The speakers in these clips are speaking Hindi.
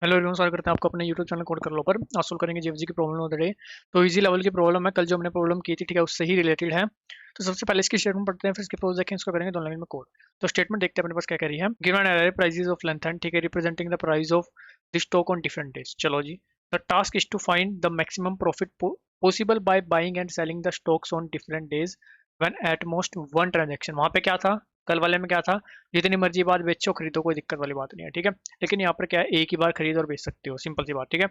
हेलो एवरीवन, स्वागत करते हैं आपको अपने यूट्यूब चैनल कोड कर लो पर। आज सोल्व करेंगे जीएफजी की प्रॉब्लम ऑफ द डे। तो इजी लेवल की प्रॉब्लम है, कल जो हमने प्रॉब्लम की थी, ठीक है, उससे ही रिलेटेड है। तो सबसे पहले इसकी स्टेटमेंट पढ़ते हैं, फिर इसके प्रोज देखें, इसको करेंगे दोनों लाइन में कोड। तो स्टेटमेंट देखते हैं अपने पास क्या कह रही है। Given an array prices of length n, ठीक है, representing the price of the stock on different days. चलो जी, the task is to find the maximum profit possible by buying and selling the stocks on different days when at most one transaction. वहां पे क्या था, कल वाले में क्या था, जितनी मर्जी बात बेचो खरीदो, कोई दिक्कत वाली बात नहीं है, ठीक है। लेकिन यहाँ पर क्या है, एक ही बार खरीद और बेच सकते हो, सिंपल सी बात, ठीक है।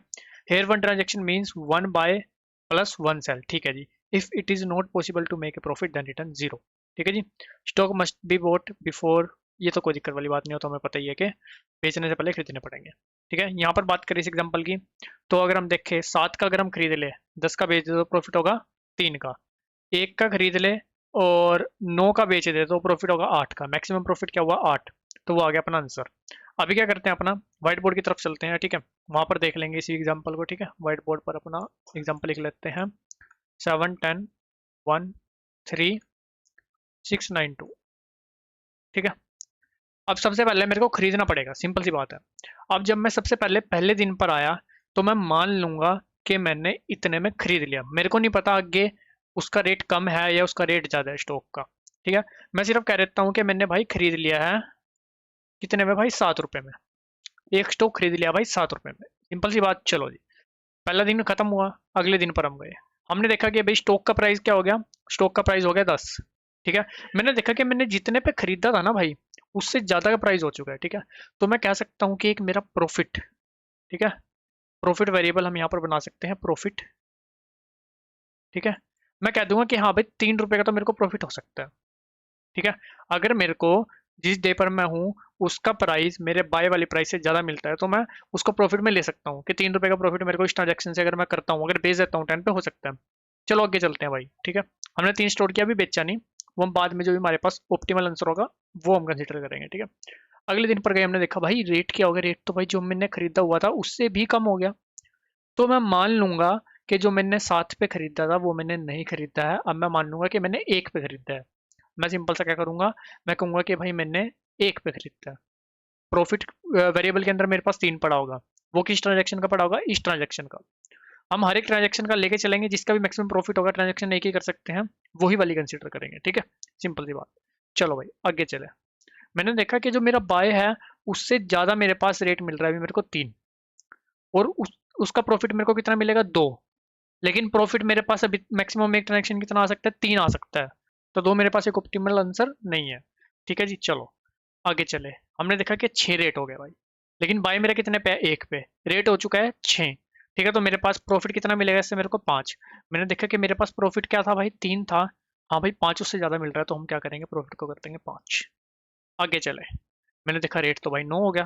Here one transaction means one buy plus one sell, ठीक है जी। If it is not possible to make a profit then return zero, ठीक है जी। Stock must be bought before, ये तो कोई दिक्कत वाली बात नहीं हो, तो हमें पता ही है कि बेचने से पहले खरीदने पड़ेंगे, ठीक है। यहाँ पर बात करें इस एग्जाम्पल की, तो अगर हम देखें 7 का अगर हम खरीद ले, 10 का बेच दे तो प्रॉफिट होगा 3 का। 1 का खरीद ले और 9 का बेच दे तो प्रॉफिट होगा 8 का। मैक्सिमम प्रॉफिट क्या हुआ, 8। तो वो आ गया अपना आंसर। अभी क्या करते हैं, अपना व्हाइट बोर्ड की तरफ चलते हैं, ठीक है। वहां पर देख लेंगे इसी एग्जांपल को, ठीक है। व्हाइट बोर्ड पर अपना एग्जांपल लिख लेते हैं, 7 10 1 3 6 9 2, ठीक है। अब सबसे पहले मेरे को खरीदना पड़ेगा, सिंपल सी बात है। अब जब मैं सबसे पहले पहले दिन पर आया, तो मैं मान लूंगा कि मैंने इतने में खरीद लिया। मेरे को नहीं पता आगे उसका रेट कम है या उसका रेट ज़्यादा है स्टॉक का, ठीक है। मैं सिर्फ कह देता हूँ कि मैंने भाई खरीद लिया है कितने में भाई, 7 रुपये में। एक स्टॉक खरीद लिया भाई 7 रुपये में, सिंपल सी बात। चलो जी, पहला दिन खत्म हुआ, अगले दिन पर हम गए। हमने देखा कि भाई स्टॉक का प्राइस क्या हो गया, स्टॉक का प्राइस हो गया 10, ठीक है। मैंने देखा कि मैंने जितने पे खरीदा था ना भाई, उससे ज़्यादा का प्राइस हो चुका है, ठीक है। तो मैं कह सकता हूँ कि एक मेरा प्रॉफिट, ठीक है, प्रॉफिट वेरिएबल हम यहाँ पर बना सकते हैं प्रॉफिट, ठीक है। मैं कह दूंगा कि हाँ भाई 3 रुपये का तो मेरे को प्रॉफिट हो सकता है, ठीक है। अगर मेरे को जिस डे पर मैं हूँ उसका प्राइस मेरे बाय वाली प्राइस से ज़्यादा मिलता है, तो मैं उसको प्रॉफिट में ले सकता हूँ कि 3 रुपये का प्रॉफिट मेरे को इस ट्रांजेक्शन से अगर मैं करता हूँ, अगर बेच देता हूँ 10 पे, हो सकता है। चलो आगे चलते हैं भाई, ठीक है। हमने 3 स्टोर किया, अभी बेचा नहीं। वो हम बाद में जो भी हमारे पास ऑप्टिमल आंसर होगा वो हम कंसिडर करेंगे, ठीक है। अगले दिन पर गए, हमने देखा भाई रेट क्या हो गया, रेट तो भाई जो मैंने खरीदा हुआ था उससे भी कम हो गया। तो मैं मान लूंगा कि जो मैंने 7 पे खरीदा था वो मैंने नहीं खरीदा है, अब मैं मान लूंगा कि मैंने 1 पे खरीदा है। मैं सिंपल सा क्या करूंगा, मैं कहूंगा कि भाई मैंने 1 पे खरीदा है। प्रॉफिट वेरिएबल के अंदर मेरे पास 3 पड़ा होगा, वो किस ट्रांजेक्शन का पड़ा होगा, इस ट्रांजेक्शन का। हम हर एक ट्रांजेक्शन का लेके चलेंगे, जिसका भी मैक्सिमम प्रॉफिट होगा, ट्रांजेक्शन एक ही कर सकते हैं, वही वाली कंसीडर करेंगे, ठीक है। सिंपल सी बात। चलो भाई आगे चले। मैंने देखा कि जो मेरा बाय है उससे ज़्यादा मेरे पास रेट मिल रहा है अभी मेरे को 3, और उसका प्रॉफिट मेरे को कितना मिलेगा, 2। लेकिन प्रॉफिट मेरे पास अभी मैक्सिमम एक ट्रांजेक्शन कितना आ सकता है, 3 आ सकता है। तो 2 मेरे पास एक ऑप्टिमल आंसर नहीं है, ठीक है जी। चलो आगे चले। हमने देखा कि 6 रेट हो गए भाई, लेकिन बाय मेरा कितने पे है, 1 पे। रेट हो चुका है 6, ठीक है। तो मेरे पास प्रॉफिट कितना मिलेगा इससे मेरे को, 5। मैंने देखा कि मेरे पास प्रॉफिट क्या था भाई, 3 था। हाँ भाई 5 उससे ज़्यादा मिल रहा है, तो हम क्या करेंगे, प्रॉफिट को कर देंगे 5। आगे चले। मैंने देखा रेट तो भाई 9 हो गया,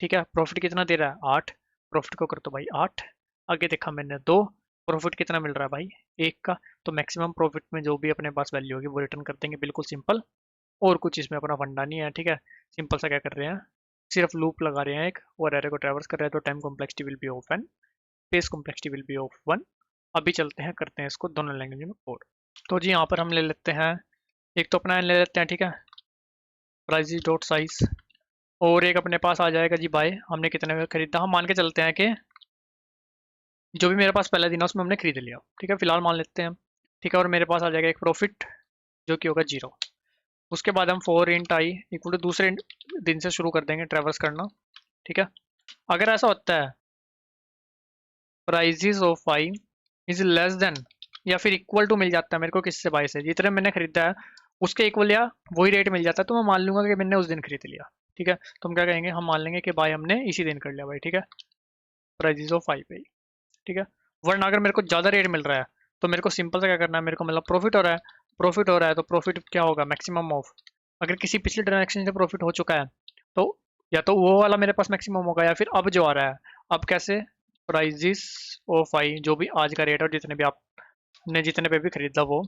ठीक है। प्रॉफिट कितना दे रहा है, 8। प्रॉफिट को कर दो भाई 8। आगे देखा मैंने 2, प्रॉफिट कितना मिल रहा है भाई, 1 का। तो मैक्सिमम प्रॉफिट में जो भी अपने पास वैल्यू होगी वो रिटर्न कर देंगे, बिल्कुल सिंपल। और कुछ इसमें अपना फंडा नहीं है, ठीक है। सिंपल सा क्या कर रहे हैं, सिर्फ लूप लगा रहे हैं एक, और एरे को ट्रैवर्स कर रहे हैं, तो time complexity will be of N, space complexity will be of 1। अभी चलते हैं, करते हैं इसको दोनों लैंग्वेज में कोड। तो जी यहाँ पर हम ले लेते हैं, एक तो अपना ले लेते हैं, ठीक है, प्राइस डॉट साइज। और एक अपने पास आ जाएगा जी बाय, हमने कितने में खरीदा, हम मान के चलते हैं कि जो भी मेरे पास पहला दिन है उसमें हमने खरीद लिया, ठीक है, फिलहाल मान लेते हैं, ठीक है। और मेरे पास आ जाएगा एक प्रॉफिट जो कि होगा 0। उसके बाद हम 4 × i इक्वल टू दूसरे दिन से शुरू कर देंगे ट्रेवर्स करना, ठीक है। अगर ऐसा होता है prices of I is less than या फिर इक्वल टू मिल जाता है मेरे को किससे, बाई से, जितने मैंने खरीदा है उसके इक्वल या वही रेट मिल जाता है, तो मैं मान लूंगा कि मैंने उस दिन खरीद लिया, ठीक है। तो हम क्या कहेंगे, हम मान लेंगे कि बाय हमने इसी दिन कर लिया भाई, ठीक है, प्राइजेस ऑफ आई पे, ठीक है। वरना अगर मेरे को ज़्यादा रेट मिल रहा है, तो मेरे को सिंपल से क्या करना है, मेरे को मतलब प्रॉफिट हो रहा है, प्रॉफिट हो रहा है तो प्रॉफिट क्या होगा, मैक्सिमम ऑफ। अगर किसी पिछले ट्रांजेक्शन से प्रॉफिट हो चुका है, तो या तो वो वाला मेरे पास मैक्सिमम होगा, या फिर अब जो आ रहा है, अब कैसे, प्राइजेस ऑफ आई, जो भी आज का रेट है और जितने भी आपने जितने पे भी खरीदा वो,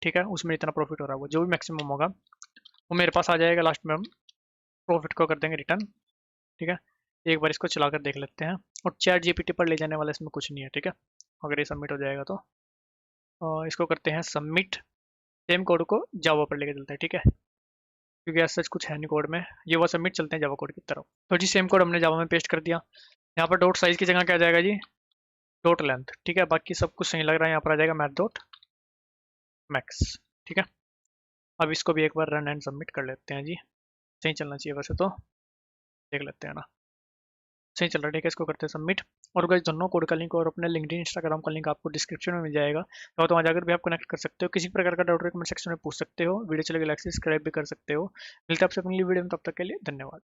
ठीक है, उसमें जितना प्रॉफिट हो रहा है वो जो भी मैक्सिमम होगा वो मेरे पास आ जाएगा। लास्ट में हम प्रॉफिट को कर देंगे रिटर्न, ठीक है। एक बार इसको चला कर देख लेते हैं, और चैट जीपीटी पर ले जाने वाला इसमें कुछ नहीं है, ठीक है। अगर ये सबमिट हो जाएगा तो इसको करते हैं सबमिट। सेम कोड को जावा पर लेके चलते हैं, ठीक है, क्योंकि ऐसा कुछ है नहीं कोड में। ये वो सबमिट, चलते हैं जावा कोड की तरफ। तो जी सेम कोड हमने जावा में पेस्ट कर दिया। यहाँ पर डॉट साइज की जगह क्या आ जाएगा जी, डॉट लेंथ। ठीक है, बाकी सब कुछ सही लग रहा है। यहाँ पर आ जाएगा मैथ डॉट मैक्स। ठीक है, अब इसको भी एक बार रन एंड सबमिट कर लेते हैं जी। सही चलना चाहिए वैसे तो, देख लेते हैं ना। सही चल रहा है, ठीक है, इसको करते हैं सबमिट। और गाइस दोनों कोड का लिंक और अपने लिंक्डइन इंस्टाग्राम का लिंक आपको डिस्क्रिप्शन में मिल जाएगा, तो वहाँ जाकर भी आप कनेक्ट कर सकते हो। किसी प्रकार का डाउट कमेंट सेक्शन में पूछ सकते हो। वीडियो चलेगा लाइक सब्सक्राइब भी कर सकते हो। मिलते हैं आपसे अगली वीडियो में, तब तक के लिए धन्यवाद।